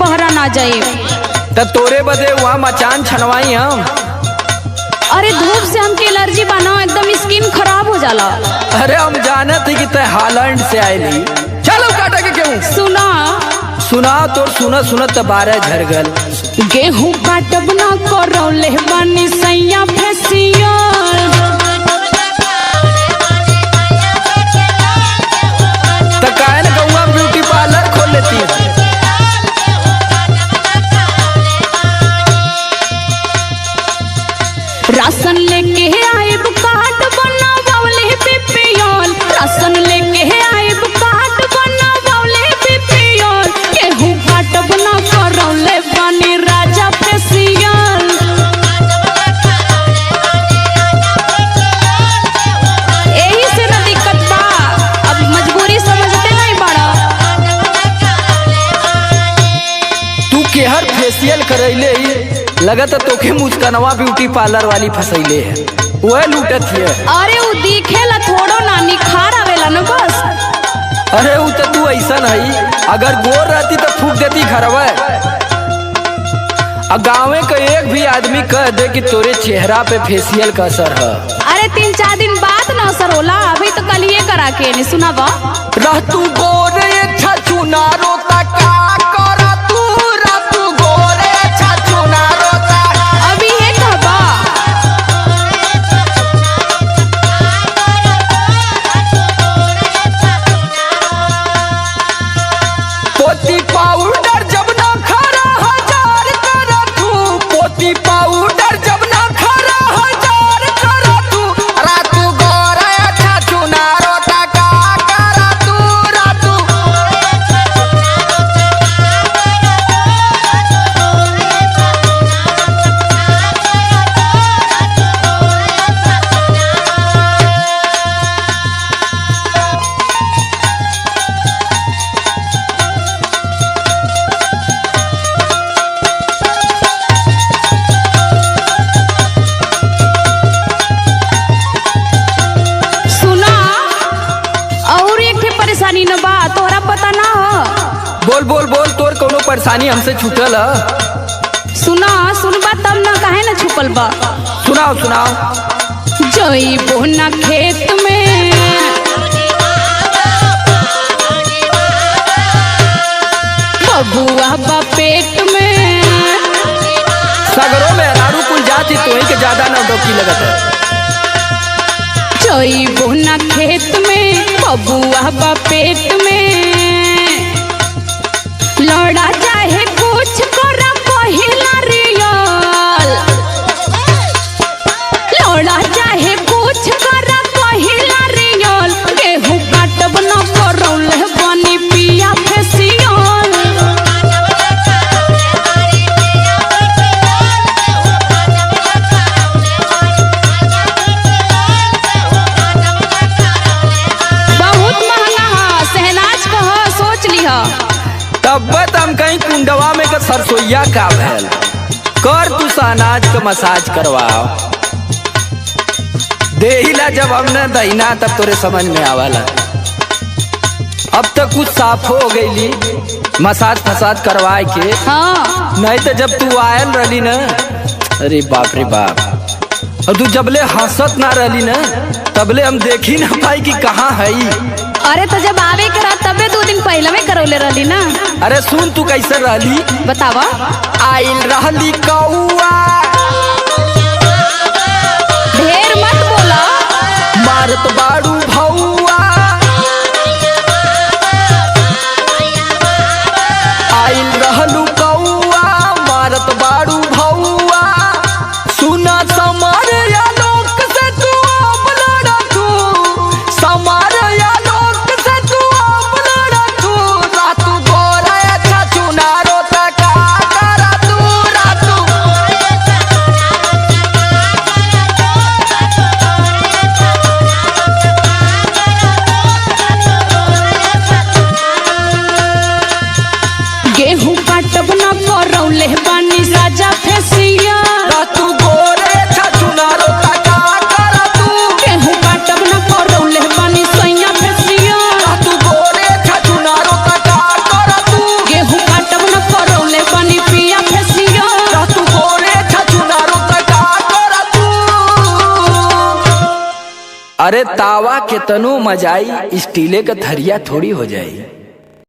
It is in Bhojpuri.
बहरा ना जाए। तो तोरे बदे वहाँ मचान छनवाई हम। अरे धूप से हमके एलर्जी बना, एकदम स्किन खराब हो जाला। अरे हम जाने थे कि तय हालैंड से आयली। चलो काटा के क्यों सुना सुना तो सुनत बारह झर गल। गेहूं काटब ना करौले बानी सैया फेसियल। तो काहे न गौआ ब्यूटी पार्लर खोल लेती है। राशन लेके आइब कार्ड बनावले बीपीएल। राशन लेके आइब कार्ड बनावले बीपीएल। गेहूं काटब ना करौले बानी राजा फेसियल। यही से ना दिक्कत बा, अब मजबूरी समझते नहीं बड़ा। तू केहर फेशियल करैले लगत तोखे मुस्कनवा ब्यूटी पार्लर वाली फसैले है, वह लूटत है। अरे वो दिखेला थोड़ो ना, निखार आवेला न बस। अरे वो तो तू ऐसा नहीं, अगर गोर रहती तो फूक देती घरवा। गाँवे का एक भी आदमी कह दे कि तोरे चेहरा पे फेशियल का असर है। अरे 3-4 दिन बाद ना असर होला, अभी तो कल ये करा के नहीं सुना बा। रह तू गोरे छछु ना रोता का कर तू, रह तू गोरे छछु ना रोता। अभी है कहबा पोती पाउडर जब ना खरा हजार कर तू, पोती पाउडर जब ना खरा हजार कर तू। रातू गोरे छछु ना रोता का कर तू, रातू सुना। और एक ठे परेशानी न बा, तोहरा पता ना हो। बोल बोल बोल, तोर कोनो परेशानी हमसे छूटल है? सुना सुनबा तब ना, काहे ना छुपल बा। सुनाओ सुनाओ। जइबो ना खेत में, बबुआ बा पेट में। सगरों में अनारू कुल जाती तो ही के ज्यादा ना डोकी लगत है। जइबो ना खेत में, बबुआ बा पेट में। लड़ा चाहे कुछ करा पहिला रियल। लड़ा चाहे कुछ करा पहिला रियल। गेहूं काटब ना करौले बानी पिया फेसियल। बहुत महंगा है, सहनाज का है, सोच लिहा। तब हम कहीं कुंडवा में का सरसोईया का भैल कर तू सहनाज का मसाज करवाओ। देहिला जब हमने दहीना तब तोरे समझ में आवाला। अब तक कुछ साफ हो गईली मसाज फसाज करवाए के। हाँ नहीं तो जब तू आयल रही ना, अरे बाप रे बाप। और तू जबले हंसत ना रही ना, तबले हम देखी ना पाई कि कहाँ है। अरे तो जब आवे करा तबे 2 दिन पहले में करौले रहली ना। अरे सुन तू कैसे रहली, बतावा। आइल रहली कौआ, ढेर मत बोला। मारत बाड़ू भौआ। आइल रहलू कौआ, मारत बाड़ू भौआ। सुना समार या लोक से तू अब लड़ा तू, समार या लोक से तू अब लड़ा तू। रातू गोरा छछु ना रोता का कर तू, रातू गेहूं काटब अरे तावा के तनु मजाई, स्टीले का थरिया थोड़ी हो जाई।